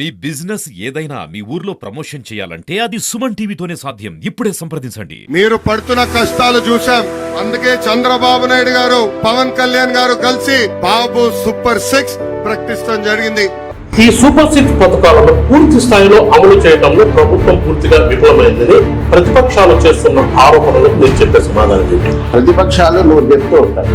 మీ business ఏదైనా మీ ఊర్లో promotion చేయాలంటే అది సుమన్ టీవీతోనే సాధ్యం. ఇప్పుడే సంప్రదించండి. మీరు పడుతున్న కష్టాలు చూశాం. అందుకే చంద్రబాబు నాయుడు గారు, పవన్ కళ్యాణ్ గారు కలిసి బాబు సూపర్ 6 ప్రకటించడం జరిగింది. ఈ సూపర్ 6 పథకాలను పూర్తి స్థాయిలో అమలు చేయడంలో ప్రభుత్వం పూర్తిగా విఫలమైందని ప్రతిపక్షాలు చేస్తున్న ఆరోపణలకు నేను చెప్పే సమాధానం ఏంటి? ప్రతిపక్షాలు నువ్వు చెప్తూ ఉంటాయి.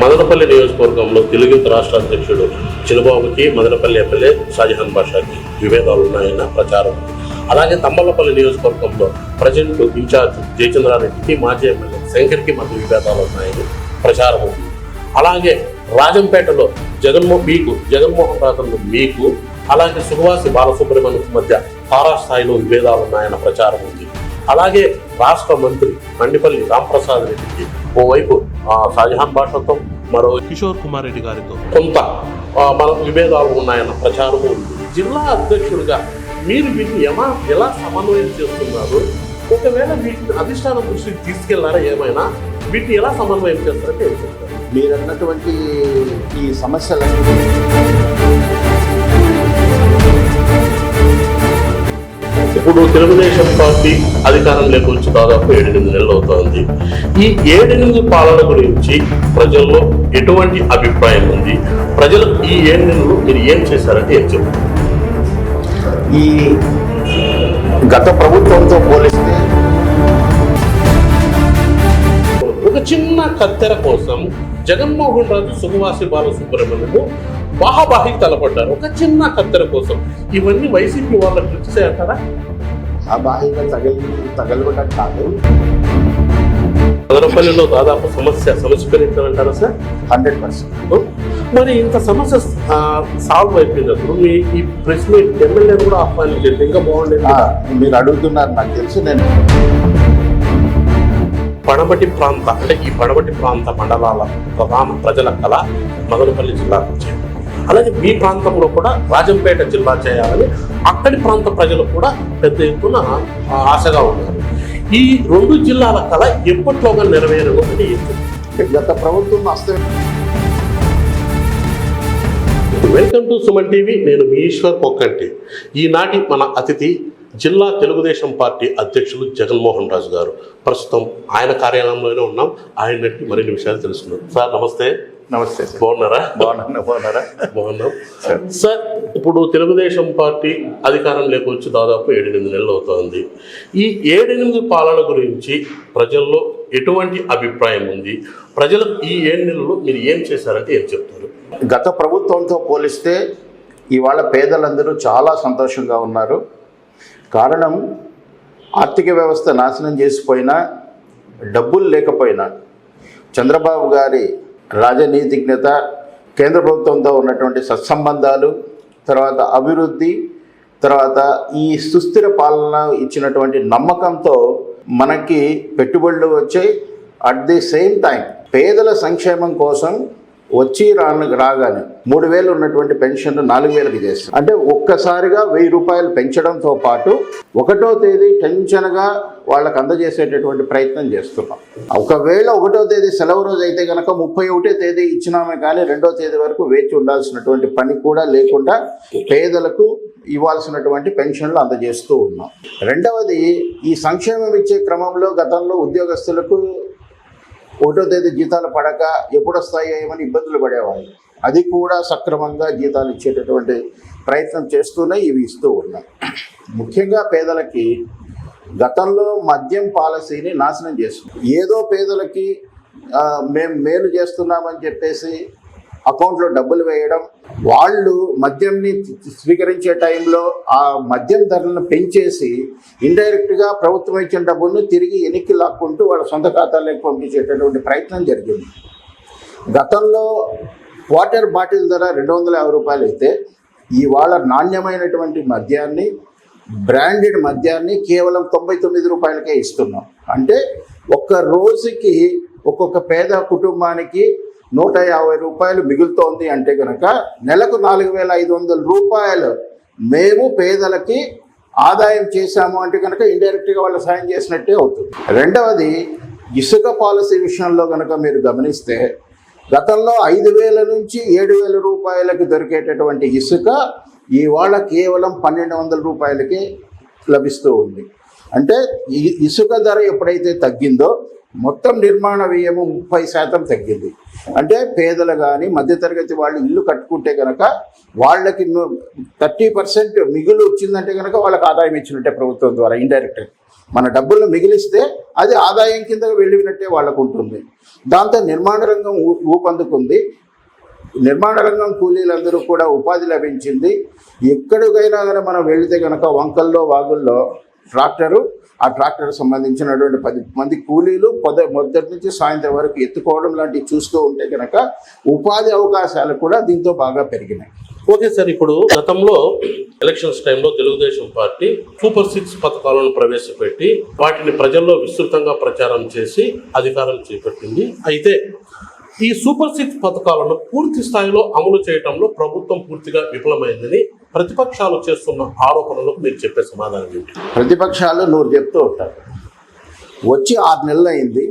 మదనపల్లి నియోజకవర్గంలో తెలుగు రాష్ట్ర అధ్యక్షుడు చిన్నబాబుకి మదనపల్లి ఎమ్మెల్యే షాజహాన్ బాషాకి విభేదాలు ఉన్నాయన్న ప్రచారం. అలాగే తమ్మలపల్లి నియోజకవర్గంలో ప్రజెంట్ ఇన్ఛార్జ్ జయచంద్రారెడ్డికి మాజీ ఎమ్మెల్యే శంకర్కి మధ్య విభేదాలు ఉన్నాయని ప్రచారం ఉంది. అలాగే రాజంపేటలో జగన్మోహన్ రాజు మీకు అలాగే సుగవాసి బాలసుబ్రహ్మణ్యం మధ్య తారాస్థాయిలో విభేదాలు ఉన్నాయన్న ప్రచారం ఉంది. అలాగే రాష్ట్ర మంత్రి మండిపల్లి రాంప్రసాద్ రెడ్డికి ఓవైపు షాజహాన్ బాషాతో మరో కిషోర్ కుమార్ రెడ్డి గారితో కొంత మన విభేదాలు ఉన్నాయన్న ప్రచారం ఉంది. జిల్లా అధ్యక్షుడిగా మీరు వీటిని ఎలా సమన్వయం చేస్తున్నారు? ఒకవేళ వీటిని అధిష్టానం దృష్టికి తీసుకెళ్లారా? ఏమైనా వీటిని ఎలా సమన్వయం చేస్తారంటే ఏం చెప్తారు? మీరు అన్నటువంటి ఈ సమస్యలన్నీ ఇప్పుడు తెలుగుదేశం పార్టీ అధికారంలోకి వచ్చి దాదాపు 7-8 నెలలు అవుతోంది. ఈ 7-8 పాలన గురించి ప్రజల్లో ఎటువంటి అభిప్రాయం ఉంది? ప్రజలు ఈ 7 నెలలు మీరు ఏం చేశారంటే ఏం చెప్తారు? ఈ గత ప్రభుత్వంతో పోలిస్తే ఒక చిన్న కత్తెర కోసం జగన్మోహన్ రాజు సుగవాసి బాలసుబ్రహ్మణ్యము బాహాబాహి తలపడ్డారు. ఒక చిన్న కత్తెర కోసం ఇవన్నీ వైసీపీ వాళ్ళ కృషి అంటారా? ఆ బాహ్యంగా తగలబడ్డం కాదు. మదనపల్లిలో దాదాపు సమస్య పరిష్కరించాలంటారా సార్? 100%. మరి ఇంత సమస్య సాల్వ్ అయిపోయినప్పుడు మీ ఈ ప్రెస్ మీట్ ఎమ్మెల్యే కూడా ఆహ్వానించండి, ఇంకా బాగుండేది. మీరు అడుగుతున్నారు, నాకు తెలుసు. నేను పడమటి ప్రాంత అంటే ఈ పడమటి ప్రాంత మండలాల ప్రధాన ప్రజల కళ మదనపల్లి జిల్లాకు వచ్చేది. అలాగే మీ ప్రాంతంలో కూడా రాజంపేట జిల్లా చేయాలని అక్కడి ప్రాంత ప్రజలు కూడా పెద్ద ఎత్తున ఆశగా ఉన్నారు. ఈ 2 జిల్లాల కళ ఎప్పట్లోగా నెరవేరనుంది? గత ప్రభుత్వం వెల్కమ్ టు సుమన్ టీవీ. నేను మీ ఈశ్వర్ కొక్కంటి. ఈనాటి మన అతిథి జిల్లా తెలుగుదేశం పార్టీ అధ్యక్షులు జగన్మోహన్ రాజు గారు. ప్రస్తుతం ఆయన కార్యాలయంలోనే ఉన్నాం. ఆయన మరిన్ని విషయాలు తెలుసుకున్నాం. సార్ నమస్తే. నమస్తే. బాగున్నారా? బాగున్నాం సార్. ఇప్పుడు తెలుగుదేశం పార్టీ అధికారంలోకి వచ్చి దాదాపు 7-8 నెలలు అవుతోంది. ఈ 7-8 పాలన గురించి ప్రజల్లో ఎటువంటి అభిప్రాయం ఉంది? ప్రజలకు ఈ 7 నెలలు మీరు ఏం చేశారంటే ఏం చెప్తారు? గత ప్రభుత్వంతో పోలిస్తే ఇవాళ పేదలందరూ చాలా సంతోషంగా ఉన్నారు. కారణం, ఆర్థిక వ్యవస్థ నాశనం చేసిపోయినా, డబ్బులు లేకపోయినా చంద్రబాబు గారి రాజనీతిజ్ఞత, కేంద్ర ప్రభుత్వంతో ఉన్నటువంటి సత్సంబంధాలు, తర్వాత అభివృద్ధి, తర్వాత ఈ సుస్థిర పాలన ఇచ్చినటువంటి నమ్మకంతో మనకి పెట్టుబడులు వచ్చాయి. అట్ ది సేమ్ టైం పేదల సంక్షేమం కోసం రాగానే 3,000 ఉన్నటువంటి పెన్షన్ 4,000కి చేస్తాం. అంటే ఒక్కసారిగా 1,000 రూపాయలు పెంచడంతో పాటు 1వ తేదీ టెన్షన్గా వాళ్ళకి అందజేసేటటువంటి ప్రయత్నం చేస్తున్నాం. ఒకవేళ 1వ తేదీ సెలవు రోజు అయితే కనుక 31వ తేదీ ఇచ్చినామే కానీ 2వ తేదీ వరకు వేచి ఉండాల్సినటువంటి పని కూడా లేకుండా పేదలకు ఇవ్వాల్సినటువంటి పెన్షన్లు అందజేస్తూ ఉన్నాం. రెండవది, ఈ సంక్షేమం ఇచ్చే క్రమంలో గతంలో ఉద్యోగస్తులకు 1వ తేదీ జీతాలు పడక ఎప్పుడు వస్తాయో ఏమని ఇబ్బందులు పడేవాళ్ళు. అది కూడా సక్రమంగా జీతాలు ఇచ్చేటటువంటి ప్రయత్నం చేస్తూనే ఇవి ఇస్తూ ఉన్నాం. ముఖ్యంగా పేదలకి గతంలో మద్యం పాలసీని నాశనం చేస్తున్నాం. ఏదో పేదలకి మేము మేలు చేస్తున్నామని చెప్పేసి అకౌంట్లో డబ్బులు వేయడం, వాళ్ళు మద్యంని స్వీకరించే టైంలో ఆ మద్యం ధరలను పెంచేసి ఇండైరెక్ట్గా ప్రభుత్వం ఇచ్చిన డబ్బులను తిరిగి వెనక్కి లాక్కుంటూ వాళ్ళ సొంత ఖాతాలోకి పంపించేటటువంటి ప్రయత్నం జరిగింది. గతంలో వాటర్ బాటిల్ ధర 250 రూపాయలు అయితే ఇవాళ నాణ్యమైనటువంటి మద్యాన్ని, బ్రాండెడ్ మద్యాన్ని కేవలం 99 రూపాయలకే ఇస్తున్నాం. అంటే ఒక్క రోజుకి ఒక్కొక్క పేద కుటుంబానికి 150 రూపాయలు మిగులుతోంది. అంటే కనుక నెలకు 4,500 రూపాయలు మేము పేదలకి ఆదాయం చేశాము అంటే కనుక ఇండైరెక్ట్గా వాళ్ళు సాయం చేసినట్టే అవుతుంది. రెండవది, ఇసుక పాలసీ విషయంలో కనుక మీరు గమనిస్తే గతంలో 5,000 నుంచి 7,000 రూపాయలకి దొరికేటటువంటి ఇసుక ఇవాళ కేవలం 1,200 రూపాయలకి లభిస్తూ ఉంది. అంటే ఈ ఇసుక ధర ఎప్పుడైతే తగ్గిందో మొత్తం నిర్మాణ వ్యయము 30% తగ్గింది. అంటే పేదలు కానీ మధ్యతరగతి వాళ్ళు ఇల్లు కట్టుకుంటే కనుక వాళ్ళకి 30% మిగులు వచ్చిందంటే కనుక వాళ్ళకి ఆదాయం ఇచ్చినట్టే ప్రభుత్వం ద్వారా ఇండైరెక్ట్. మన డబ్బులను మిగిలిస్తే అది ఆదాయం కింద వెళ్ళినట్టే వాళ్ళకు ఉంటుంది. దాంతో నిర్మాణ రంగం ఊపందుకుంది. నిర్మాణ రంగం కూలీలందరూ కూడా ఉపాధి లభించింది. ఎక్కడికైనా కానీ మనం వెళితే కనుక వంకల్లో వాగుల్లో ఆ ట్రాక్టర్ సంబంధించినటువంటి 10 మంది కూలీలు మొదటి నుంచి సాయంత్రం వరకు ఎత్తుకోవడం లాంటివి చూస్తూ ఉంటే కనుక ఉపాధి అవకాశాలు కూడా దీంతో బాగా పెరిగినాయి. ఓకే సార్, ఇప్పుడు గతంలో ఎలక్షన్స్ టైంలో తెలుగుదేశం పార్టీ సూపర్ 6 పథకాలను ప్రవేశపెట్టి వాటిని ప్రజల్లో విస్తృతంగా ప్రచారం చేసి అధికారం చేపట్టింది. అయితే ఈ సూపర్ 6 పథకాలను పూర్తి స్థాయిలో అమలు చేయడంలో ప్రభుత్వం పూర్తిగా విఫలమైందని ప్రతిపక్షాలు చేస్తున్న ఆరోపణలకు మీరు చెప్పే సమాధానం ఏంటి? ప్రతిపక్షాలు నూరు చెప్తూ ఉంటారు. వచ్చి 6 నెలలు అయింది.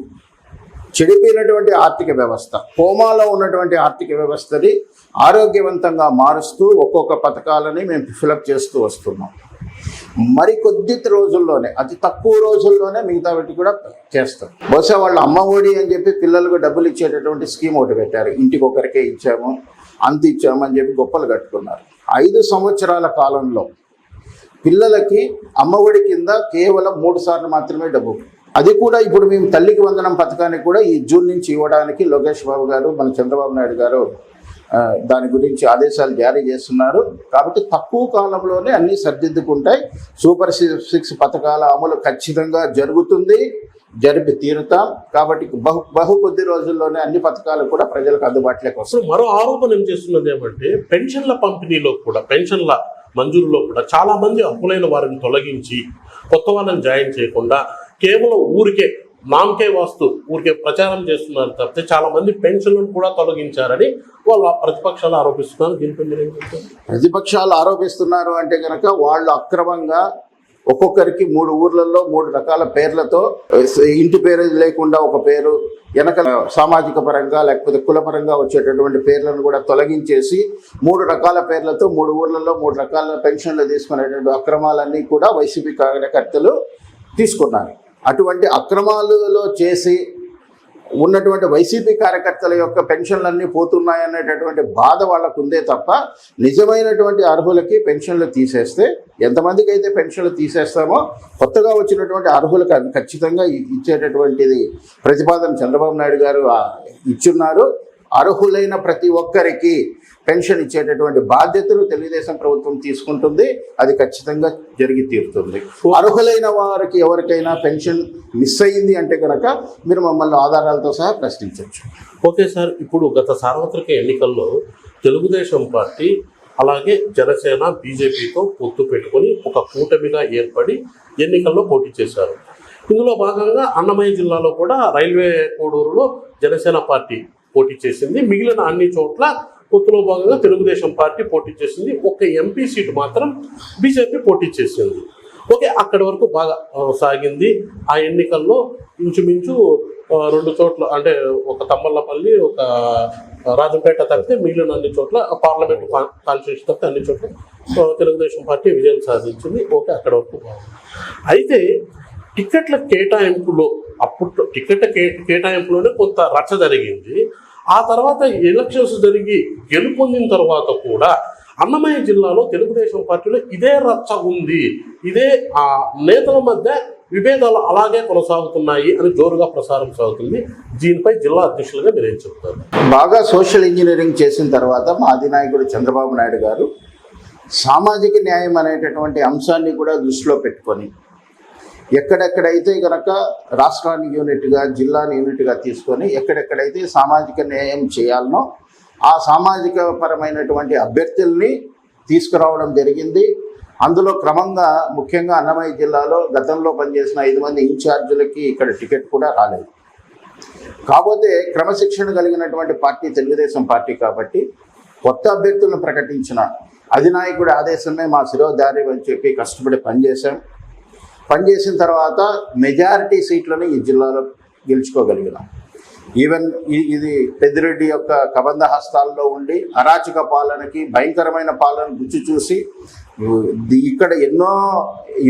చెడిపోయినటువంటి ఆర్థిక వ్యవస్థ, కోమాలో ఉన్నటువంటి ఆర్థిక వ్యవస్థని ఆరోగ్యవంతంగా మారుస్తూ ఒక్కొక్క పథకాలని మేము ఫిలప్ చేస్తూ వస్తున్నాం. మరి కొద్ది రోజుల్లోనే, అతి తక్కువ రోజుల్లోనే మిగతా వాటి కూడా చేస్తాం. బహుశా వాళ్ళు అమ్మ ఒడి అని చెప్పి పిల్లలకు డబ్బులు ఇచ్చేటటువంటి స్కీమ్ ఒకటి పెట్టారు. ఇంటికి ఒకరికే ఇచ్చాము, అంత ఇచ్చాము అని చెప్పి గొప్పలు కట్టుకున్నారు. 5 సంవత్సరాల కాలంలో పిల్లలకి అమ్మ ఒడి కింద కేవలం 3 సార్లు మాత్రమే డబ్బు. అది కూడా ఇప్పుడు మేము తల్లికి వందనం పథకానికి కూడా ఈ జూన్ నుంచి ఇవ్వడానికి లోకేష్ బాబు గారు, మన చంద్రబాబు నాయుడు గారు దాని గురించి ఆదేశాలు జారీ చేస్తున్నారు. కాబట్టి తక్కువ కాలంలోనే అన్నీ సరిదిద్దుకుంటాయి. సూపర్ 6 పథకాల అమలు ఖచ్చితంగా జరుగుతుంది, జరిపి తీరుతాం. కాబట్టి బహు కొద్ది రోజుల్లోనే అన్ని పథకాలు కూడా ప్రజలకు అందుబాటులోకి వస్తాయి. మరో ఆరోపణ ఏం చేస్తున్నది ఏమంటే పెన్షన్ల పంపిణీలో కూడా, పెన్షన్ల మంజూరులో కూడా చాలా మంది అర్హులైన వారిని తొలగించి కొత్త వాళ్ళని జాయిన్ చేయకుండా కేవలం ఊరికే నామకే వాస్తు ఊరికే ప్రచారం చేస్తున్నారు తప్పితే చాలా మంది పెన్షన్లను కూడా తొలగించారని వాళ్ళ ప్రతిపక్షాలు ఆరోపిస్తున్నారు. దీనిపై మీరు ఏం చెప్తారు? ప్రతిపక్షాలు ఆరోపిస్తున్నారు అంటే కనుక వాళ్ళు అక్రమంగా ఒక్కొక్కరికి 3 ఊర్లలో 3 రకాల పేర్లతో, ఇంటి పేరు లేకుండా ఒక పేరు, వెనక సామాజిక పరంగా లేకపోతే కులపరంగా వచ్చేటటువంటి పేర్లను కూడా తొలగించేసి 3 రకాల పేర్లతో 3 ఊర్లలో 3 రకాల పెన్షన్లు తీసుకునేటువంటి అక్రమాలన్నీ కూడా వైసీపీ కార్యకర్తలు తీసుకున్నారు. అటువంటి అక్రమాలలో చేసి ఉన్నటువంటి వైసీపీ కార్యకర్తల యొక్క పెన్షన్లన్నీ పోతున్నాయనేటటువంటి బాధ వాళ్ళకు ఉందే తప్ప నిజమైనటువంటి అర్హులకి పెన్షన్లు తీసేస్తే, ఎంతమందికి అయితే పెన్షన్లు తీసేస్తామో కొత్తగా వచ్చినటువంటి అర్హులకు ఖచ్చితంగా ఇచ్చేటటువంటిది ప్రతిపాదన చంద్రబాబు నాయుడు గారు ఇచ్చున్నారు. అర్హులైన ప్రతి ఒక్కరికి పెన్షన్ ఇచ్చేటటువంటి బాధ్యతను తెలుగుదేశం ప్రభుత్వం తీసుకుంటుంది. అది ఖచ్చితంగా జరిగి తీరుతుంది. అర్హులైన వారికి ఎవరికైనా పెన్షన్ మిస్ అయ్యింది అంటే కనుక మీరు మమ్మల్ని ఆధారాలతో సహా ప్రశ్నించవచ్చు. ఓకే సార్, ఇప్పుడు గత సార్వత్రిక ఎన్నికల్లో తెలుగుదేశం పార్టీ అలాగే జనసేన బీజేపీతో పొత్తు పెట్టుకొని ఒక కూటమిగా ఏర్పడి ఎన్నికల్లో పోటీ చేశారు. ఇందులో భాగంగా అన్నమయ్య జిల్లాలో కూడా రైల్వే కోడూరులో జనసేన పార్టీ పోటీ చేసింది. మిగిలిన అన్ని చోట్ల పొత్తులో భాగంగా తెలుగుదేశం పార్టీ పోటీ చేసింది. ఒక ఎంపీ సీటు మాత్రం బీజేపీ పోటీ చేసింది. ఓకే, అక్కడి వరకు బాగా సాగింది. ఆ ఎన్నికల్లో ఇంచుమించు 2 చోట్ల, అంటే ఒక తమ్మల్లపల్లి, ఒక రాజంపేట తప్పితే మిగిలిన అన్ని చోట్ల, పార్లమెంట్ కాన్స్టిట్యూషన్ తప్పితే అన్ని చోట్ల తెలుగుదేశం పార్టీ విజయం సాధించింది. ఓకే, అక్కడ వరకు బాగుంది. అయితే టికెట్ల కేటాయింపులో, అప్పుడు టికెట్ల కేటాయింపులోనే కొంత రచ్చ జరిగింది. ఆ తర్వాత ఎలక్షన్స్ జరిగి గెలుపొందిన తర్వాత కూడా అన్నమయ్య జిల్లాలో తెలుగుదేశం పార్టీలో ఇదే రచ్చ ఉంది, ఇదే నేతల మధ్య విభేదాలు అలాగే కొనసాగుతున్నాయి అని జోరుగా ప్రసారం సాగుతుంది. దీనిపై జిల్లా అధ్యక్షులుగా మీరు ఏం చెప్తారు? బాగా సోషల్ ఇంజనీరింగ్ చేసిన తర్వాత మా అధినాయకుడు చంద్రబాబు నాయుడు గారు సామాజిక న్యాయం అనేటటువంటి అంశాన్ని కూడా దృష్టిలో పెట్టుకొని ఎక్కడెక్కడైతే కనుక రాష్ట్రాన్ని యూనిట్గా, జిల్లాని యూనిట్గా తీసుకొని ఎక్కడెక్కడైతే సామాజిక న్యాయం చేయాలనో ఆ సామాజిక పరమైనటువంటి అభ్యర్థుల్ని తీసుకురావడం జరిగింది. అందులో క్రమంగా ముఖ్యంగా అన్నమయ్య జిల్లాలో గతంలో పనిచేసిన 5 మంది ఇన్ఛార్జీలకి ఇక్కడ టికెట్ కూడా రాలేదు. కాకపోతే క్రమశిక్షణ కలిగినటువంటి పార్టీ తెలుగుదేశం పార్టీ కాబట్టి కొత్త అభ్యర్థులను ప్రకటించిన అధినాయకుడి ఆదేశమే మా శిరోధారి అని చెప్పి కష్టపడి పనిచేసిన తర్వాత మెజారిటీ సీట్లను ఈ జిల్లాలో గెలుచుకోగలిగినాం. ఈవెన్ ఇది పెద్దిరెడ్డి యొక్క కబంధ హస్తాల్లో ఉండి అరాచక పాలనకి భయంకరమైన పాలన రుచి చూసి ఇక్కడ ఎన్నో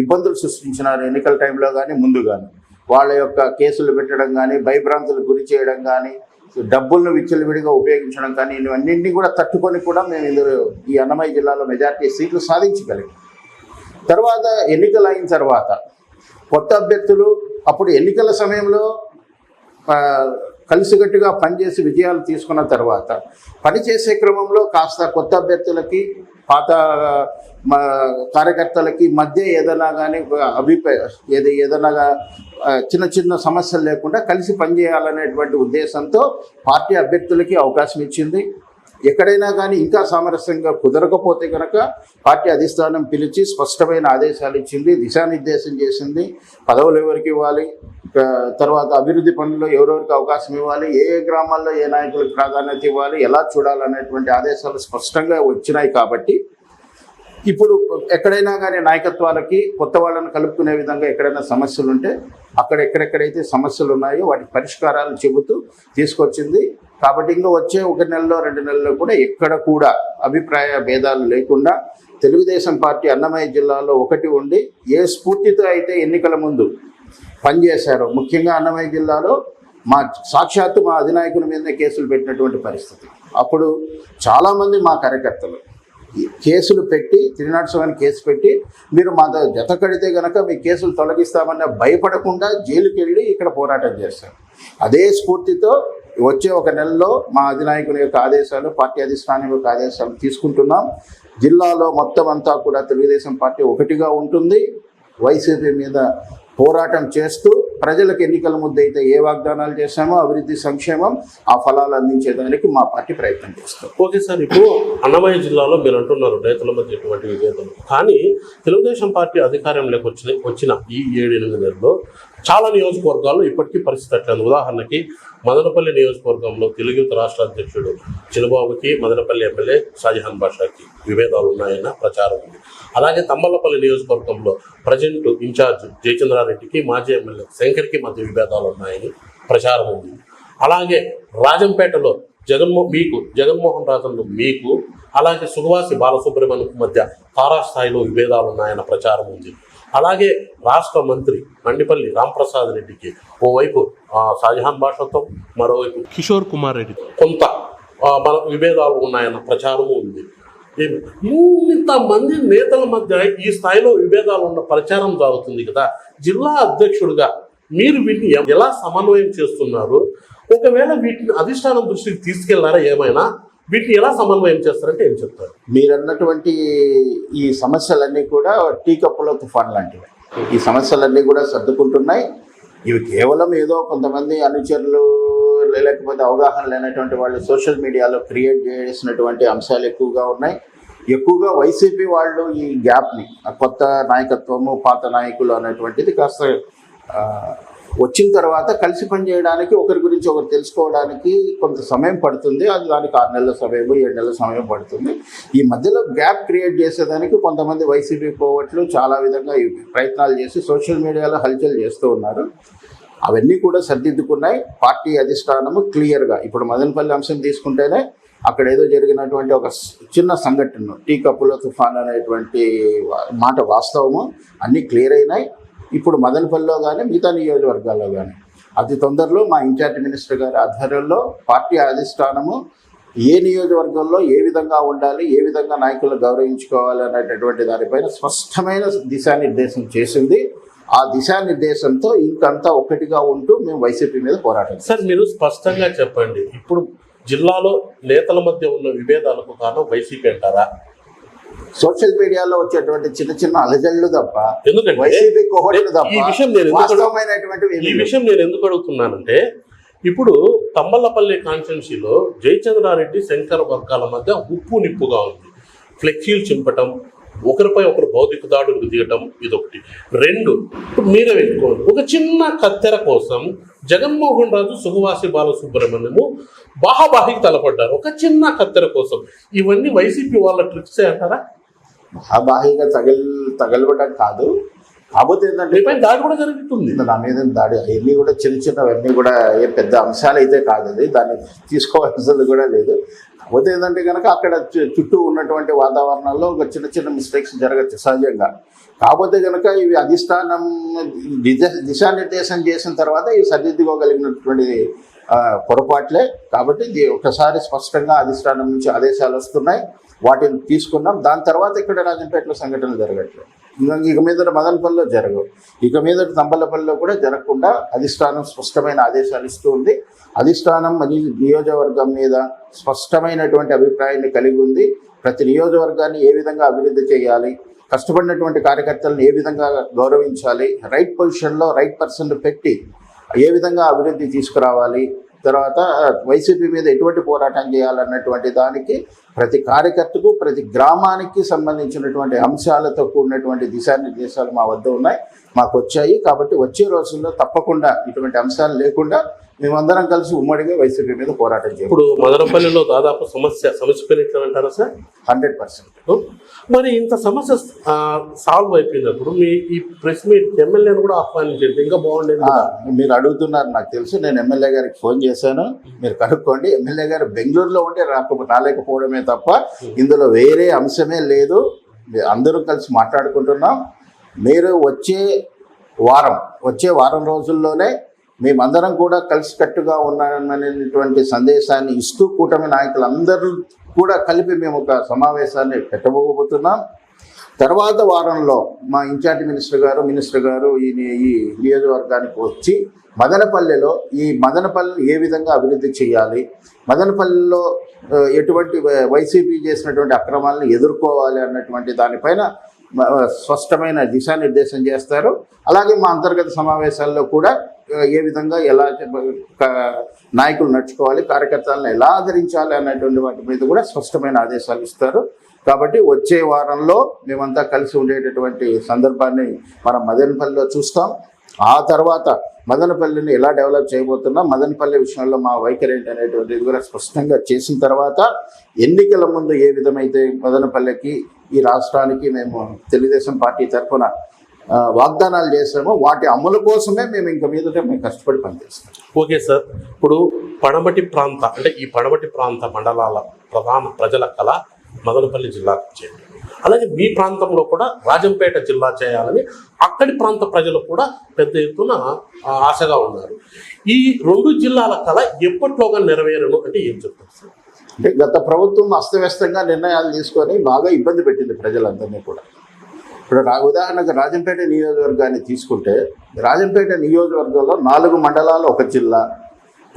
ఇబ్బందులు సృష్టించినారు ఎన్నికల టైంలో కానీ ముందు కానీ. వాళ్ళ యొక్క కేసులు పెట్టడం కానీ, భయభ్రాంతులకు గురి చేయడం కానీ, డబ్బులను విచ్చలవిడిగా ఉపయోగించడం కానీ, ఇవన్నింటినీ కూడా తట్టుకొని కూడా మేము ఇందులో ఈ అన్నమయ్య జిల్లాలో మెజార్టీ సీట్లు సాధించగలిగాం. తర్వాత ఎన్నికలు అయిన తర్వాత కొత్త అభ్యర్థులు అప్పుడు ఎన్నికల సమయంలో కలిసికట్టుగా పనిచేసి విజయాలు తీసుకున్న తర్వాత పనిచేసే క్రమంలో కాస్త కొత్త అభ్యర్థులకి పాత కార్యకర్తలకి మధ్య ఏదైనా కానీ ఏదైనా చిన్న చిన్న సమస్యలు లేకుండా కలిసి పనిచేయాలనేటువంటి ఉద్దేశంతో పార్టీ అభ్యర్థులకి అవకాశం ఇచ్చింది. ఎక్కడైనా కానీ ఇంకా సామరస్యంగా కుదరకపోతే కనుక పార్టీ అధిష్టానం పిలిచి స్పష్టమైన ఆదేశాలు ఇచ్చింది, దిశానిర్దేశం చేసింది. పదవులు ఎవరికి ఇవ్వాలి, తర్వాత అభివృద్ధి పనుల్లో ఎవరెవరికి అవకాశం ఇవ్వాలి, ఏ ఏ గ్రామాల్లో ఏ నాయకులకు ప్రాధాన్యత ఇవ్వాలి, ఎలా చూడాలనేటువంటి ఆదేశాలు స్పష్టంగా వచ్చినాయి. కాబట్టి ఇప్పుడు ఎక్కడైనా కానీ నాయకత్వాలకి కొత్త వాళ్ళని కలుపుకునే విధంగా ఎక్కడైనా సమస్యలు ఉంటే ఎక్కడెక్కడైతే సమస్యలు ఉన్నాయో వాటికి పరిష్కారాలు చెబుతూ తీసుకొచ్చింది. కాబట్టి ఇంకా వచ్చే 1 నెలలో 2 నెలల్లో కూడా ఎక్కడ కూడా అభిప్రాయ భేదాలు లేకుండా తెలుగుదేశం పార్టీ అన్నమయ్య జిల్లాలో ఒకటి ఉండి ఏ స్ఫూర్తితో అయితే ఎన్నికల ముందు పనిచేశారో, ముఖ్యంగా అన్నమయ్య జిల్లాలో సాక్షాత్తు మా అధినాయకుని మీదనే కేసులు పెట్టినటువంటి పరిస్థితి. అప్పుడు చాలామంది మా కార్యకర్తలు కేసులు పెట్టి 307 కేసు పెట్టి మీరు మా జత కడితే కనుక మీ కేసులు తొలగిస్తామన్న భయపడకుండా జైలుకి వెళ్ళి ఇక్కడ పోరాటం చేశారు. అదే స్ఫూర్తితో వచ్చే 1 నెలలో మా అధినాయకుని యొక్క ఆదేశాలు, పార్టీ అధిష్టానం యొక్క ఆదేశాలు తీసుకుంటున్నాం. జిల్లాలో మొత్తం అంతా కూడా తెలుగుదేశం పార్టీ ఒకటిగా ఉంటుంది. వైసీపీ మీద పోరాటం చేస్తూ ప్రజలకు ఎన్నికల ముందు అయితే ఏ వాగ్దానాలు చేశామో అభివృద్ధి సంక్షేమం ఆ ఫలాలు అందించేదానికి మా పార్టీ ప్రయత్నం చేస్తాం. ఓకే సార్, ఇప్పుడు అన్నమయ్య జిల్లాలో మీరు అంటున్నారు రైతుల మధ్య ఎటువంటి విభేదం, కానీ తెలుగుదేశం పార్టీ అధికారంలోకి వచ్చిన ఈ 7-8 నెలల్లో చాలా నియోజకవర్గాల్లో ఇప్పటికీ పరిస్థితి అట్లేదు. ఉదాహరణకి మదనపల్లి నియోజకవర్గంలో తెలుగు రాష్ట్ర అధ్యక్షుడు చిన్నబాబుకి మదనపల్లి ఎమ్మెల్యే షాజహాన్ బాషాకి విభేదాలు ఉన్నాయన్న ప్రచారం ఉంది. అలాగే తమ్మలపల్లి నియోజకవర్గంలో ప్రజెంట్ ఇన్ఛార్జ్ జయచంద్రారెడ్డికి మాజీ ఎమ్మెల్యే శంకర్కి మధ్య విభేదాలు ఉన్నాయని ప్రచారం ఉంది. అలాగే రాజంపేటలో జగన్మోహన్ రాజన్ను మీకు అలాగే సుగవాసి బాలసుబ్రహ్మణ్యం మధ్య తారాస్థాయిలో విభేదాలు ఉన్నాయన్న ప్రచారం ఉంది. అలాగే రాష్ట్ర మంత్రి మండిపల్లి రాంప్రసాద్ రెడ్డికి ఓవైపు షాజహాన్ బాషాతో మరోవైపు కిషోర్ కుమార్ రెడ్డి కొంత విభేదాలు ఉన్నాయన్న ప్రచారము ఉంది. ఇంతమంది నేతల మధ్య ఈ స్థాయిలో విభేదాలు ఉన్న ప్రచారం జరుగుతుంది కదా, జిల్లా అధ్యక్షుడిగా మీరు వీటిని ఎలా సమన్వయం చేస్తున్నారు? ఒకవేళ వీటిని అధిష్టానం దృష్టికి తీసుకెళ్లారా, ఏమైనా వీటిని ఎలా సమన్వయం చేస్తారంటే ఏం చెప్తారు? మీరు అన్నటువంటి ఈ సమస్యలన్నీ కూడా టీ కప్పులో తుఫాన్ లాంటివి. ఈ సమస్యలన్నీ కూడా సర్దుకుంటున్నాయి. ఇవి కేవలం ఏదో కొంతమంది అనుచరులు లేకపోతే అవగాహన లేనటువంటి వాళ్ళు సోషల్ మీడియాలో క్రియేట్ చేసినటువంటి అంశాలు ఎక్కువగా ఉన్నాయి. ఎక్కువగా వైసీపీ వాళ్ళు ఈ గ్యాప్ని, కొత్త నాయకత్వము పాత నాయకులు అనేటువంటిది కాస్త వచ్చిన తర్వాత కలిసి పనిచేయడానికి ఒకరి గురించి ఒకరు తెలుసుకోవడానికి కొంత సమయం పడుతుంది. అది దానికి 6 నెలల సమయం 7 నెలల సమయం పడుతుంది. ఈ మధ్యలో గ్యాప్ క్రియేట్ చేసేదానికి కొంతమంది వైసీపీ పోవట్లు చాలా విధంగా ప్రయత్నాలు చేసి సోషల్ మీడియాలో హల్చల్ చేస్తూ ఉన్నారు. అవన్నీ కూడా సర్దిద్దుకున్నాయి. పార్టీ అధిష్టానము క్లియర్గా ఇప్పుడు మదనపల్లి అంశం తీసుకుంటేనే అక్కడ ఏదో జరిగినటువంటి ఒక చిన్న సంఘటన టీ కప్పులో తుఫాన్ అనేటువంటి మాట వాస్తవము, అన్నీ క్లియర్ అయినాయి. ఇప్పుడు మదనపల్లిలో కానీ మిగతా నియోజకవర్గాల్లో కానీ అతి తొందరలో మా ఇన్ఛార్జ్ మినిస్టర్ గారి ఆధ్వర్యంలో పార్టీ అధిష్టానము ఏ నియోజకవర్గంలో ఏ విధంగా ఉండాలి, ఏ విధంగా నాయకులను గౌరవించుకోవాలి అనేటటువంటి దానిపైన స్పష్టమైన దిశానిర్దేశం చేసింది. ఆ దిశానిర్దేశంతో ఇంకంతా ఒక్కటిగా ఉంటూ మేము వైసీపీ మీద పోరాటం. సార్, మీరు స్పష్టంగా చెప్పండి, ఇప్పుడు జిల్లాలో నేతల మధ్య ఉన్న విభేదాలకు కారణం వైసీపీ అంటారా? సోషల్ మీడియాలో వచ్చేటువంటి చిన్న చిన్న అలజడులు తప్ప, ఎందుకంటే వైసీపీ కోహట్లు తప్ప ఈ విషయం నేను ఎందుకు అడుగుతున్నానంటే, ఇప్పుడు తమ్మలపల్లి కాన్స్టిట్యున్సీలో జయచంద్రారెడ్డి శంకర్ వర్గాల మధ్య ఉప్పు నిప్పుగా ఉంది. ఫ్లెక్సీలు చింపటం, ఒకరిపై ఒకరు భౌతిక దాడులకు దిగటం, ఇదొకటి. 2, ఇప్పుడు మీరే వెతుకోండి, ఒక చిన్న కత్తెర కోసం జగన్మోహన్ రాజు సుగవాసి బాలసుబ్రహ్మణ్యము బాహాబాహికి తలపడ్డారు ఒక చిన్న కత్తెర కోసం. ఇవన్నీ వైసీపీ వాళ్ళ ట్రిక్సే అంటారా? బాహాబాహిగా తగలబడ్డం కాదు, కాకపోతే ఏంటంటే మీపై దాడి కూడా జరుగుతుంది. నా మీద దాడి అవన్నీ కూడా చిన్నవన్నీ కూడా ఏ పెద్ద అంశాలు అయితే కాదు, అది దాన్ని తీసుకోవాల్సింది కూడా లేదు. కాకపోతే ఏంటంటే కనుక అక్కడ చుట్టూ ఉన్నటువంటి వాతావరణంలో ఒక చిన్న మిస్టేక్స్ జరగచ్చు సహజంగా. కాకపోతే కనుక ఇవి అధిష్టానం దిశానిర్దేశం చేసిన తర్వాత ఇవి సరిదిద్దుకోగలిగినటువంటి పొరపాట్లే. కాబట్టి ఇది ఒకసారి స్పష్టంగా అధిష్టానం నుంచి ఆదేశాలు వస్తున్నాయి, వాటిని తీసుకున్నాం. దాని తర్వాత ఇక్కడ రాజంపేటలో సంఘటనలు జరగట్లేదు, ఇక మీద మదనపల్లిలో జరగవు, ఇక మీద తంబలపల్లిలో కూడా జరగకుండా అధిష్టానం స్పష్టమైన ఆదేశాలు ఇస్తూ ఉంది. అధిష్టానం అది నియోజకవర్గం మీద స్పష్టమైనటువంటి అభిప్రాయాన్ని కలిగి ఉంది. ప్రతి నియోజకవర్గాన్ని ఏ విధంగా అభివృద్ధి చేయాలి, కష్టపడినటువంటి కార్యకర్తలను ఏ విధంగా గౌరవించాలి, రైట్ పొజిషన్లో రైట్ పర్సన్ పెట్టి ఏ విధంగా అభివృద్ధి తీసుకురావాలి, తర్వాత వైసీపీ మీద ఎటువంటి పోరాటం చేయాలన్నటువంటి దానికి ప్రతి కార్యకర్తకు ప్రతి గ్రామానికి సంబంధించినటువంటి అంశాలతో కూడినటువంటి దిశానిర్దేశాలు మా వద్ద ఉన్నాయి, మాకు వచ్చాయి. కాబట్టి వచ్చే రోజుల్లో తప్పకుండా ఇటువంటి అంశాలు లేకుండా మేమందరం కలిసి ఉమ్మడిగా వైసీపీ మీద పోరాటం చేయాలి. ఇప్పుడు మదనపల్లిలో దాదాపు సమస్యపోయినట్లంటారా సార్? 100%. మరి ఇంత సమస్య సాల్వ్ అయిపోయినప్పుడు మీ ఈ ప్రెస్ మీట్ ఎమ్మెల్యేను కూడా ఆహ్వానించండి, ఇంకా బాగుండేది. మీరు అడుగుతున్నారు, నాకు తెలుసు. నేను ఎమ్మెల్యే గారికి ఫోన్ చేశాను, మీరు కనుక్కోండి. ఎమ్మెల్యే గారు బెంగళూరులో ఉంటే రాలేకపోవడమే తప్ప ఇందులో వేరే అంశమే లేదు. అందరూ కలిసి మాట్లాడుకుంటున్నాం. మీరు వచ్చే వారం రోజుల్లోనే మేమందరం కూడా కలిసికట్టుగా ఉన్నామనేటువంటి సందేశాన్ని ఇస్తూ కూటమి నాయకులందరూ కూడా కలిపి మేము ఒక సమావేశాన్ని పెట్టబోతున్నాం. తర్వాత వారంలో మా ఇన్ఛార్జ్ మినిస్టర్ గారు ఈ నియోజకవర్గానికి వచ్చి మదనపల్లిని ఏ విధంగా అభివృద్ధి చేయాలి, మదనపల్లిలో ఎటువంటి వైసీపీ చేసినటువంటి అక్రమాలను ఎదుర్కోవాలి అన్నటువంటి దానిపైన స్పష్టమైన దిశానిర్దేశం చేస్తారు. అలాగే మా అంతర్గత సమావేశాల్లో కూడా ఏ విధంగా ఎలా నాయకులు నడుచుకోవాలి, కార్యకర్తలను ఎలా ఆదరించాలి అన్నటువంటి వాటి మీద కూడా స్పష్టమైన ఆదేశాలు ఇస్తారు. కాబట్టి వచ్చే వారంలో మేమంతా కలిసి ఉండేటటువంటి సందర్భాన్ని మనం మదనపల్లిలో చూస్తాం. ఆ తర్వాత మదనపల్లిని ఎలా డెవలప్ చేయబోతున్నాం, మదనపల్లి విషయంలో మా వైఖరి ఏంటి అనేటువంటిది కూడా స్పష్టంగా చేసిన తర్వాత ఎన్నికల ముందు ఏ విధమైతే మదనపల్లికి ఈ రాష్ట్రానికి మేము తెలుగుదేశం పార్టీ తరఫున వాగ్దానాలు చేసామో వాటి అమలు కోసమే మేము ఇంక మీదట మేము కష్టపడి పనిచేస్తాం. ఓకే సార్, ఇప్పుడు ఈ పడమటి ప్రాంత మండలాల ప్రధాన ప్రజల కళ మదనపల్లి జిల్లాకు చేయండి, అలాగే మీ ప్రాంతంలో కూడా రాజంపేట జిల్లా చేయాలని అక్కడి ప్రాంత ప్రజలు కూడా పెద్ద ఎత్తున ఆశగా ఉన్నారు. ఈ 2 జిల్లాల కళ ఎప్పట్లోగా నెరవేరను అంటే ఏం చెప్తారు సార్? అంటే గత ప్రభుత్వం అస్తవ్యస్తంగా నిర్ణయాలు తీసుకొని బాగా ఇబ్బంది పెట్టింది ప్రజలందరినీ కూడా. ఇప్పుడు ఉదాహరణకు రాజంపేట నియోజకవర్గాన్ని తీసుకుంటే, రాజంపేట నియోజకవర్గంలో 4 మండలాలు ఒక జిల్లా,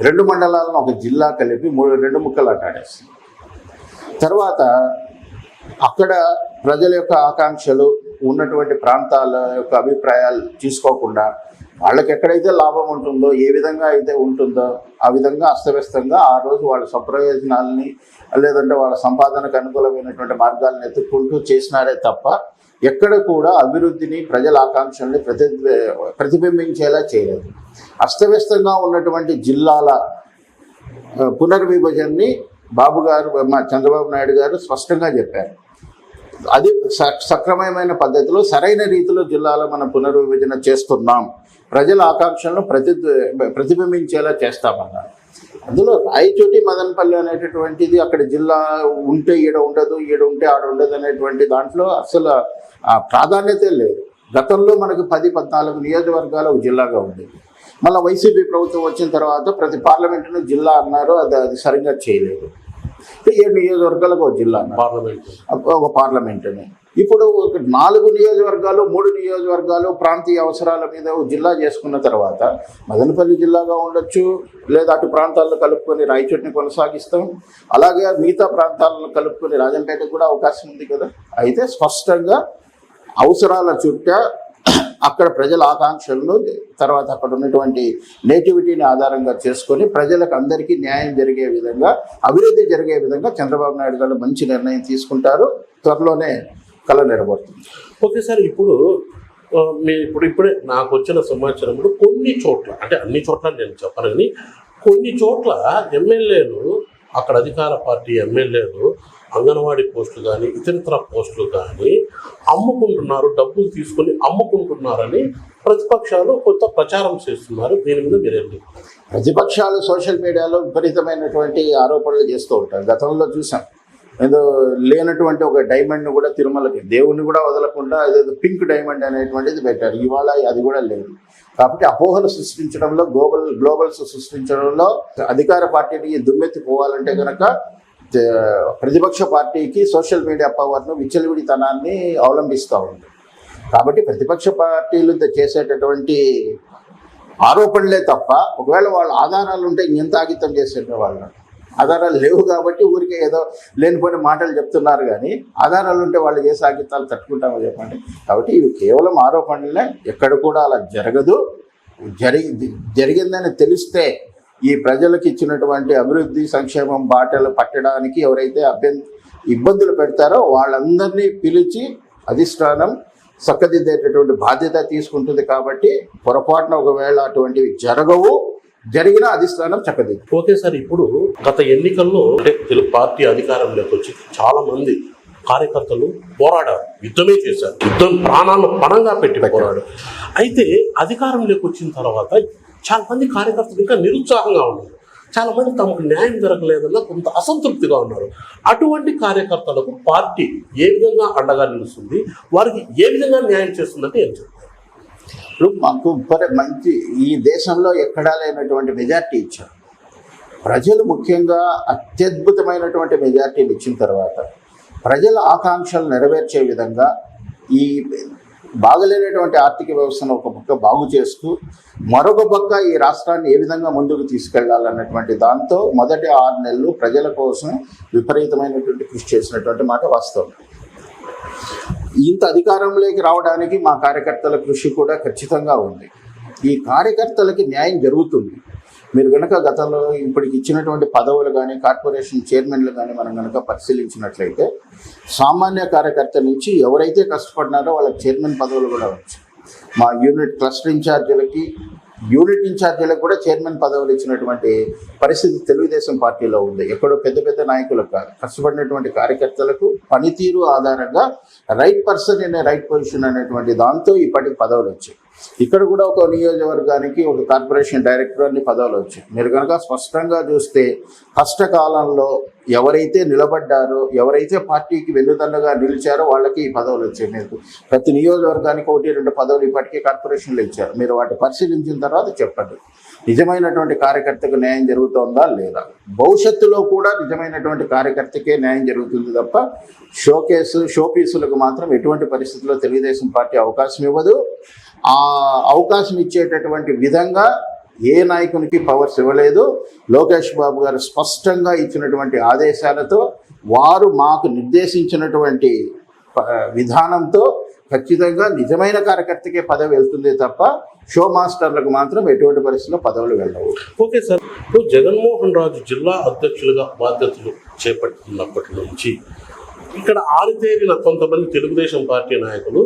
2 మండలాలను ఒక జిల్లా కలిపి 2 ముక్కలు ఆటాడేస్తుంది. తర్వాత అక్కడ ప్రజల యొక్క ఆకాంక్షలు ఉన్నటువంటి ప్రాంతాల యొక్క అభిప్రాయాలు తీసుకోకుండా వాళ్ళకి ఎక్కడైతే లాభం ఉంటుందో, ఏ విధంగా అయితే ఉంటుందో ఆ విధంగా అస్తవ్యస్తంగా ఆ రోజు వాళ్ళ స్వప్రయోజనాలని లేదంటే వాళ్ళ సంపాదనకు అనుకూలమైనటువంటి మార్గాలను ఎత్తుక్కుంటూ చేసినారే తప్ప ఎక్కడ కూడా అభివృద్ధిని, ప్రజల ఆకాంక్షల్ని ప్రతిబింబించేలా చేయలేదు. అస్తవ్యస్తంగా ఉన్నటువంటి జిల్లాల పునర్విభజనని చంద్రబాబు నాయుడు గారు స్పష్టంగా చెప్పారు. అది సక్రమమైన పద్ధతిలో సరైన రీతిలో జిల్లాలో మనం పునర్విభజన చేస్తున్నాం, ప్రజల ఆకాంక్షలను ప్రతిబింబించేలా చేస్తామన్నారు. అందులో రాయచోటి మదనపల్లి అనేటటువంటిది అక్కడ జిల్లా ఉంటే ఈడ ఉండదు, ఈడ ఉంటే ఆడ ఉండదు అనేటువంటి దాంట్లో అసలు ప్రాధాన్యతే లేదు. గతంలో మనకు 10-14 నియోజకవర్గాలు ఒక జిల్లాగా ఉండేది. మళ్ళీ వైసీపీ ప్రభుత్వం వచ్చిన తర్వాత ప్రతి పార్లమెంటును జిల్లా అన్నారు, అది సరిగ్గా చేయలేదు. 7 నియోజకవర్గాలకు ఒక జిల్లా అన్నారు, ఒక పార్లమెంటుని. ఇప్పుడు 4 నియోజకవర్గాలు 3 నియోజకవర్గాలు ప్రాంతీయ అవసరాల మీద జిల్లా చేసుకున్న తర్వాత మదనపల్లి జిల్లాగా ఉండొచ్చు, లేదా అటు ప్రాంతాలను కలుపుకొని రాయచోటిని కొనసాగిస్తాం, అలాగే మిగతా ప్రాంతాలను కలుపుకొని రాజంపేటకు కూడా అవకాశం ఉంది కదా. అయితే స్పష్టంగా అవసరాల చుట్టూ అక్కడ ప్రజల ఆకాంక్షలను, తర్వాత అక్కడ ఉన్నటువంటి నేటివిటీని ఆధారంగా చేసుకొని ప్రజలకు అందరికీ న్యాయం జరిగే విధంగా, అభివృద్ధి జరిగే విధంగా చంద్రబాబు నాయుడు గారు మంచి నిర్ణయం తీసుకుంటారు. త్వరలోనే కళ నెరవేరుతుంది. ఓకే సార్, ఇప్పుడే నాకు వచ్చిన సమాచారంలో కొన్ని చోట్ల, అంటే అన్ని చోట్ల నేను చెప్పను కానీ కొన్ని చోట్ల ఎమ్మెల్యేలు, అక్కడ అధికార పార్టీ ఎమ్మెల్యేలు అంగన్వాడీ పోస్టులు కానీ ఇతరితర పోస్టులు కానీ అమ్ముకుంటున్నారు, డబ్బులు తీసుకొని అమ్ముకుంటున్నారని ప్రతిపక్షాలు కొంత ప్రచారం చేస్తున్నారు. దీని మీద మీరేం చెప్తారు? ప్రతిపక్షాలు సోషల్ మీడియాలో విపరీతమైనటువంటి ఆరోపణలు చేస్తూ ఉంటారు. గతంలో చూసాం, ఏదో లేనటువంటి ఒక డైమండ్ను కూడా తిరుమలకి దేవుణ్ణి కూడా వదలకుండా అదేదో పింక్ డైమండ్ అనేటువంటిది పెట్టారు. ఇవాళ అది కూడా లేదు. కాబట్టి అపోహలు సృష్టించడంలో, గ్లోబల్స్ సృష్టించడంలో అధికార పార్టీని దుమ్మెత్తి పోవాలంటే కనుక ప్రతిపక్ష పార్టీకి సోషల్ మీడియా పవర్ను, విచ్చలవిడితనాన్ని అవలంబిస్తూ ఉంది. కాబట్టి ప్రతిపక్ష పార్టీలు చేసేటటువంటి ఆరోపణలే తప్ప ఒకవేళ వాళ్ళ ఆధారాలు ఉంటే ఇంకెంత ఆగితం చేసేవాళ్ళు. ఆధారాలు లేవు కాబట్టి ఊరికే ఏదో లేనిపోయిన మాటలు చెప్తున్నారు. కానీ ఆధారాలు ఉంటే వాళ్ళు చేసే ఆగితాలు తట్టుకుంటామో చెప్పండి. కాబట్టి ఇవి కేవలం ఆరోపణలే, ఎక్కడ కూడా అలా జరగదు. జరిగిందని తెలిస్తే ఈ ప్రజలకు ఇచ్చినటువంటి అభివృద్ధి సంక్షేమం బాటలు పట్టడానికి ఎవరైతే ఇబ్బందులు పెడతారో వాళ్ళందరినీ పిలిచి అధిష్టానం చక్కదిద్దేటటువంటి బాధ్యత తీసుకుంటుంది. కాబట్టి పొరపాటున ఒకవేళ అటువంటివి జరగవు, జరిగిన అధిష్టానం చక్కదిద్దు. ఓకే సార్, ఇప్పుడు గత ఎన్నికల్లో అంటే తెలుగు పార్టీ అధికారంలోకి వచ్చి చాలా మంది కార్యకర్తలు పోరాడారు, యుద్ధమే చేశారు, యుద్ధం ప్రాణాలను పణంగా పెట్టి పోరాడారు. అయితే అధికారంలోకి వచ్చిన తర్వాత చాలా మంది కార్యకర్తలు ఇంకా నిరుత్సాహంగా ఉన్నారు. చాలా మంది తమకు న్యాయం జరగలేదన్న కొంత అసంతృప్తిగా ఉన్నారు. అటువంటి కార్యకర్తలకు పార్టీ ఏ విధంగా అండగా నిలుస్తుంది, వారికి ఏ విధంగా న్యాయం చేస్తుందంటే ఏం చెప్తారు? ఇప్పుడు మాకు మంచి ఈ దేశంలో ఎక్కడా లేనటువంటి మెజార్టీ ఇచ్చారు ప్రజలు. ముఖ్యంగా అత్యద్భుతమైనటువంటి మెజార్టీని ఇచ్చిన తర్వాత ప్రజల ఆకాంక్షలు నెరవేర్చే విధంగా ఈ బాగలేనటువంటి ఆర్థిక వ్యవస్థను ఒక పక్క బాగు చేస్తూ మరొక పక్క ఈ రాష్ట్రాన్ని ఏ విధంగా ముందుకు తీసుకెళ్లాలన్నటువంటి దాంతో మొదటి 6 నెలలు ప్రజల కోసం విపరీతమైనటువంటి కృషి చేసినటువంటి మాట వాస్తవం. ఇంత అధికారంలోకి రావడానికి మా కార్యకర్తల కృషి కూడా ఖచ్చితంగా ఉంది. ఈ కార్యకర్తలకి న్యాయం జరుగుతుంది. మీరు కనుక గతంలో ఇప్పటికి ఇచ్చినటువంటి పదవులు కానీ, కార్పొరేషన్ చైర్మన్లు కానీ మనం కనుక పరిశీలించినట్లయితే సామాన్య కార్యకర్త నుంచి ఎవరైతే కష్టపడినారో వాళ్ళకి చైర్మన్ పదవులు కూడా వచ్చాయి. మా యూనిట్ క్లస్టర్ ఇన్ఛార్జీలకి, యూనిట్ ఇన్ఛార్జీలకు కూడా చైర్మన్ పదవులు ఇచ్చినటువంటి పరిస్థితి తెలుగుదేశం పార్టీలో ఉంది. ఎక్కడో పెద్ద పెద్ద నాయకులకు కాదు, కష్టపడినటువంటి కార్యకర్తలకు పనితీరు ఆధారంగా right person in right position అనేటువంటి దాంతో ఇప్పటికి పదవులు వచ్చాయి. ఇక్కడ కూడా ఒక నియోజకవర్గానికి ఒక కార్పొరేషన్ డైరెక్టర్ అన్ని పదవులు వచ్చాయి. మీరు కనుక స్పష్టంగా చూస్తే కష్టకాలంలో ఎవరైతే నిలబడ్డారో, ఎవరైతే పార్టీకి వెన్నుదన్నుగా నిలిచారో వాళ్ళకి ఈ పదవులు వచ్చాయి. మీకు ప్రతి నియోజకవర్గానికి 1-2 పదవులు ఇప్పటికీ కార్పొరేషన్లు ఇచ్చారు. మీరు వాటి పరిశీలించిన తర్వాత చెప్పండి, నిజమైనటువంటి కార్యకర్తకు న్యాయం జరుగుతుందా లేదా. భవిష్యత్తులో కూడా నిజమైనటువంటి కార్యకర్తకే న్యాయం జరుగుతుంది తప్ప షోపీసులకు మాత్రం ఎటువంటి పరిస్థితుల్లో తెలుగుదేశం పార్టీ అవకాశం ఇవ్వదు. ఆ అవకాశం ఇచ్చేటటువంటి విధంగా ఏ నాయకునికి పవర్స్ ఇవ్వలేదు. లోకేష్ బాబు గారు స్పష్టంగా ఇచ్చినటువంటి ఆదేశాలతో వారు మాకు నిర్దేశించినటువంటి విధానంతో ఖచ్చితంగా నిజమైన కార్యకర్తకే పదవి వెళ్తుంది తప్ప షో మాస్టర్లకు మాత్రం ఎటువంటి పరిస్థితుల్లో పదవులు వెళ్ళవు. ఓకే సార్, ఇప్పుడు జగన్మోహన్ రాజు జిల్లా అధ్యక్షులుగా బాధ్యతలు చేపట్టినప్పటి నుంచి ఇక్కడ ఆరితేరిన కొంతమంది తెలుగుదేశం పార్టీ నాయకులు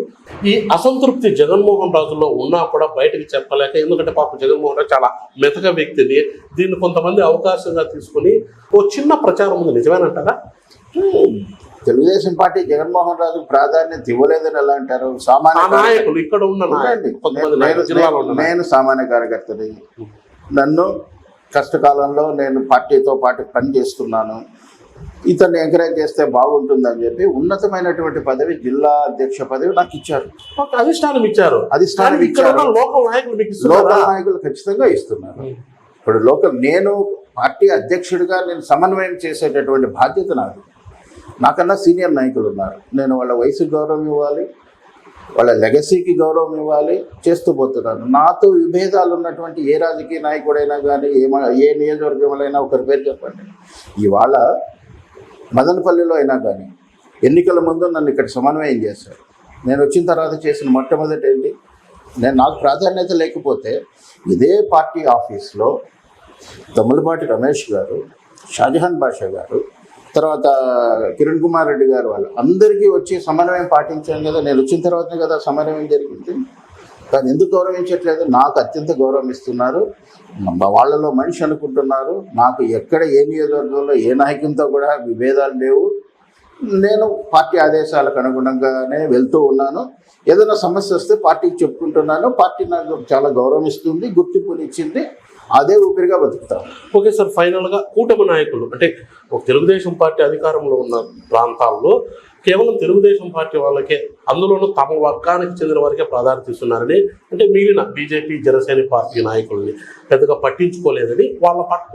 ఈ అసంతృప్తి జగన్మోహన్ రాజులో ఉన్నా కూడా బయటకు చెప్పలేక, ఎందుకంటే పాపం జగన్మోహన్ రాజు చాలా మెతక వ్యక్తిని, దీన్ని కొంతమంది అవకాశంగా తీసుకుని ఓ చిన్న ప్రచారం ఉంది, నిజమేనంటారా? తెలుగుదేశం పార్టీ జగన్మోహన్ రాజు ప్రాధాన్యత ఇవ్వలేదని ఎలా అంటారు? సామాన్య నాయకులు ఇక్కడ ఉన్న నేను సామాన్య కార్యకర్తని, నన్ను కష్టకాలంలో నేను పార్టీతో పాటు పని చేస్తున్నాను, ఇతన్ని ఎంకరేజ్ చేస్తే బాగుంటుందని చెప్పి ఉన్నతమైనటువంటి పదవి, జిల్లా అధ్యక్ష పదవి నాకు ఇచ్చారు. అధిష్టానం ఇచ్చారు. లోకల్ నాయకులు ఖచ్చితంగా ఇస్తున్నారు. ఇప్పుడు నేను పార్టీ అధ్యక్షుడిగా నేను సమన్వయం చేసేటటువంటి బాధ్యత నాది. నాకన్నా సీనియర్ నాయకులు ఉన్నారు. నేను వాళ్ళ వయసుకి గౌరవం ఇవ్వాలి, వాళ్ళ లెగసీకి గౌరవం ఇవ్వాలి, చేస్తూ పోతున్నాను. నాతో విభేదాలు ఉన్నటువంటి ఏ రాజకీయ నాయకుడైనా కానీ, ఏ నియోజకవర్గంలో ఒకరి పేరు చెప్పండి. ఇవాళ మదనపల్లిలో అయినా కానీ ఎన్నికల ముందు నన్ను ఇక్కడ సమన్వయం చేశారు. నేను వచ్చిన తర్వాత చేసిన మొట్టమొదటి ఏంటి, నాకు ప్రాధాన్యత లేకపోతే ఇదే పార్టీ ఆఫీస్లో తమ్ములపాటి రమేష్ గారు, షాజహాన్ బాషా గారు, తర్వాత కిరణ్ కుమార్ రెడ్డి గారు, వాళ్ళు అందరికీ వచ్చి సమన్వయం పాటించాను కదా. నేను వచ్చిన తర్వాతనే కదా సమన్వయం జరిగింది. కానీ ఎందుకు గౌరవించట్లేదు? నాకు అత్యంత గౌరవం ఇస్తున్నారు, వాళ్ళలో మనిషి అనుకుంటున్నారు. నాకు ఎక్కడ ఏ నియోజకవర్గంలో ఏ నాయకునితో కూడా విభేదాలు లేవు. నేను పార్టీ ఆదేశాలకు అనుగుణంగానే వెళ్తూ ఉన్నాను. ఏదైనా సమస్య వస్తే పార్టీకి చెప్పుకుంటున్నాను. పార్టీ నాకు చాలా గౌరవం ఇస్తుంది, గుర్తింపునిచ్చింది. అదే ఊపిరిగా బతుకుతాను. ఓకే సార్, ఫైనల్గా కూటమి నాయకులు అంటే ఒక తెలుగుదేశం పార్టీ అధికారంలో ఉన్న ప్రాంతాల్లో కేవలం తెలుగుదేశం పార్టీ వాళ్ళకే, అందులోనూ తమ వర్గానికి చెందిన వారికే ప్రాధాన్యత ఇస్తున్నారని, అంటే మిగిలిన బీజేపీ జనసేన పార్టీ నాయకుల్ని పెద్దగా పట్టించుకోలేదని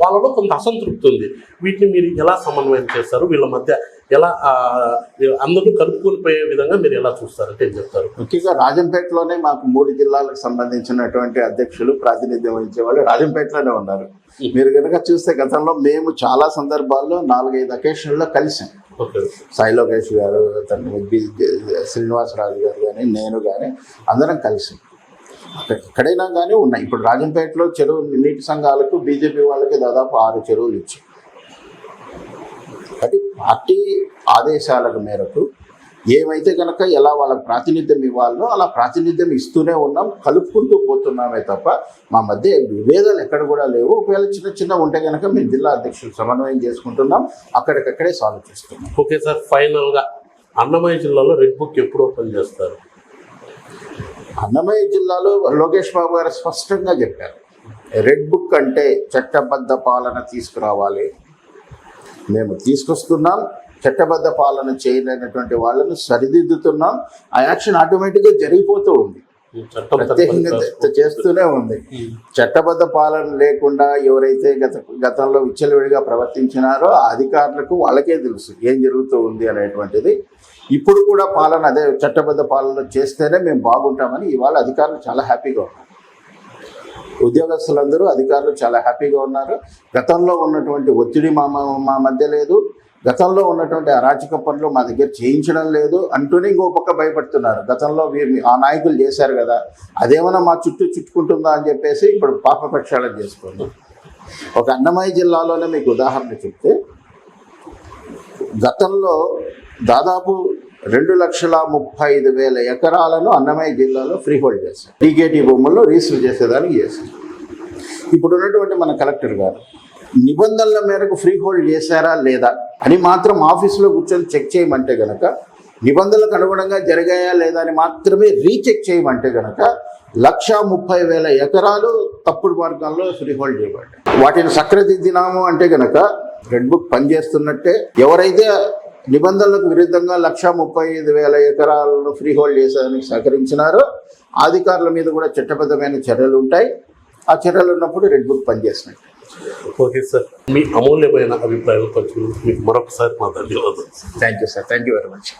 వాళ్ళలో కొంత అసంతృప్తి ఉంది. వీటిని మీరు ఎలా సమన్వయం చేస్తారు? వీళ్ళ మధ్య ఎలా అందరూ కలుపుకొని పోయే విధంగా మీరు ఎలా చూస్తారంటే ఏం చెప్తారు? ముఖ్యంగా రాజంపేటలోనే మాకు 3 జిల్లాలకు సంబంధించినటువంటి అధ్యక్షులు ప్రాతినిధ్యం వహించే వాళ్ళు రాజంపేటలోనే ఉన్నారు. మీరు కనుక చూస్తే గతంలో మేము చాలా సందర్భాల్లో 4-5 అకేషన్లో కలిసాం. సాయి లోకేష్ గారు, శ్రీనివాసరాజు గారు కానీ, నేను కానీ అందరం కలిసి ఎక్కడైనా కానీ ఉన్నాయి. ఇప్పుడు రాజంపేటలో చెరువు నీటి సంఘాలకు బీజేపీ వాళ్ళకి దాదాపు 6 చెరువులు ఇచ్చాయి. కాబట్టి పార్టీ ఆదేశాల మేరకు ఏమైతే కనుక ఎలా వాళ్ళకి ప్రాతినిధ్యం ఇవ్వాలో అలా ప్రాతినిధ్యం ఇస్తూనే ఉన్నాం, కలుపుకుంటూ పోతున్నామే తప్ప మా మధ్య విభేదాలు ఎక్కడ కూడా లేవు. ఒకవేళ చిన్న ఉంటే కనుక మేము జిల్లా అధ్యక్షులు సమన్వయం చేసుకుంటున్నాం, అక్కడికక్కడే సాల్వ్ చేస్తున్నాం. ఓకే సార్, ఫైనల్గా అన్నమయ్య జిల్లాలో రెడ్ బుక్ ఎప్పుడు ఓపెన్ చేస్తారు? అన్నమయ్య జిల్లాలో లోకేష్ బాబు గారు స్పష్టంగా చెప్పారు, రెడ్ బుక్ అంటే చట్టబద్ధ పాలన తీసుకురావాలి. మేము తీసుకొస్తున్నాం, చట్టబద్ధ పాలన చేయలేనటువంటి వాళ్ళను సరిదిద్దుతున్నాం. ఆ యాక్షన్ ఆటోమేటిక్గా జరిగిపోతూ ఉంది, ప్రత్యేకంగా చేస్తూనే ఉంది. చట్టబద్ధ పాలన లేకుండా ఎవరైతే గతంలో విచ్చలవిడిగా ప్రవర్తించినారో ఆ అధికారులకు వాళ్ళకే తెలుసు ఏం జరుగుతూ ఉంది అనేటువంటిది. ఇప్పుడు కూడా పాలన అదే చట్టబద్ధ పాలన చేస్తేనే మేము బాగుంటామని ఇవాళ అధికారులు చాలా హ్యాపీగా ఉన్నారు. ఉద్యోగస్తులందరూ అధికారులు చాలా హ్యాపీగా ఉన్నారు. గతంలో ఉన్నటువంటి ఒత్తిడి మా మధ్య లేదు, గతంలో ఉన్నటువంటి అరాచక పనులు మా దగ్గర చేయించడం లేదు అంటూనే ఇంకో పక్క భయపడుతున్నారు. గతంలో ఆ నాయకులు చేశారు కదా, అదేమన్నా మా చుట్టూ చుట్టుకుంటుందా అని చెప్పేసి ఇప్పుడు పాప ప్రక్షాళన చేసుకోండి. ఒక అన్నమయ్య జిల్లాలోనే మీకు ఉదాహరణ చెప్తే, గతంలో దాదాపు 2,35,000 ఎకరాలను అన్నమయ్య జిల్లాలో ఫ్రీ హోల్డ్ చేశారు. టీకేటీ భూముల్లో రిజిస్టర్ చేసేదానికి చేశారు. ఇప్పుడు ఉన్నటువంటి మన కలెక్టర్ గారు నిబంధనల మేరకు ఫ్రీ హోల్డ్ చేశారా లేదా అని మాత్రం ఆఫీసులో కూర్చొని చెక్ చేయమంటే గనక, నిబంధనలకు అనుగుణంగా జరిగాయా లేదా అని మాత్రమే రీచెక్ చేయమంటే గనక 1,30,000 ఎకరాలు తప్పుడు మార్గంలో ఫ్రీ హోల్డ్ చేయబడ్డాయి. వాటిని సక్రదిద్దినాము అంటే గనక రెడ్ బుక్ పనిచేస్తున్నట్టే. ఎవరైతే నిబంధనలకు విరుద్ధంగా 1,35,000 ఎకరాలను ఫ్రీ హోల్డ్ చేసేదానికి సహకరించినారో అధికారుల మీద కూడా చట్టబద్ధమైన చర్యలు ఉంటాయి. ఆ చర్యలు ఉన్నప్పుడు రెడ్ బుక్ పనిచేసినట్టు. ఓకే సార్, మీ అమూల్యమైన అభిప్రాయాలు పంచుకున్నందుకు మీకు మరొకసారి మా ధన్యవాదాలు. Thank you sir, thank you very much.